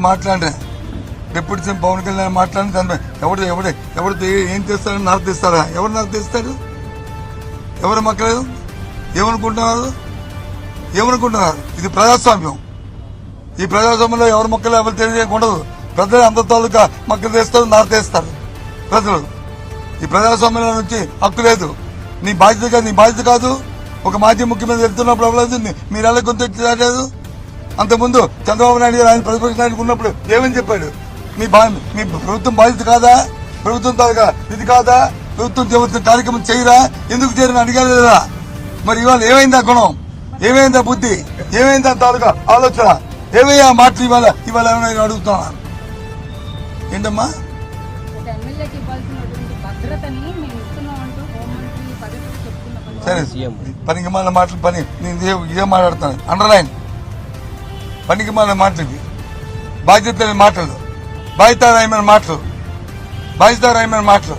మాట్లాడే deputy CM Pawan Kalyan మాట్లాడి దాని ఎవరు ఏం చేస్తారని నాకు తెస్తారా? ఎవరు నాకు తెస్తారు? ఎవరు మక్కలేదు? ఏమనుకుంటున్నారు? ఇది ప్రజాస్వామ్యం. ఈ ప్రజాస్వామ్యంలో ఎవరు మొక్కలు ఎవరు తెలియజేయకూడదు. ప్రజలు అందరి తాలూకా మొక్కలు తెస్తారు, నాకు తెస్తారు ప్రజలు. ఈ ప్రజాస్వామ్యంలో నుంచి హక్కు లేదు. నీ బాధ్యత కాదు. ఒక మాజీ ముఖ్యమంత్రి వెళ్తున్నప్పుడు అవ్వలేదు, మీరు ఎలా కొంత రాలేదు. అంతకుముందు చంద్రబాబు నాయుడు గారు ఆయన ప్రతిపక్ష నాయకుడు ఉన్నప్పుడు ఏమని చెప్పాడు? మీ ప్రభుత్వం బాధ్యత కాదా? ప్రభుత్వం తాలూకా ఇది కాదా? ప్రభుత్వం చెబుతున్న కార్యక్రమం చేయరా? ఎందుకు చేయరని అడిగలేదా? మరి ఇవాళ ఏమైందా గుణం? ఏమైందా బుద్ధి? ఏమైందా తాలూకా ఆలోచన? ఏమయ్యా మాటలు ఇవాళ ఏమైనా అడుగుతున్నాను. ఏంటమ్మా సరే, పనికి మాల మాటలు నేను ఇదే మాట్లాడుతాను. అండర్లైన్ పనికి మాల మాటలు, బాధ్యత లేని మాటలు, బాధ్యతారాయమైన మాటలు.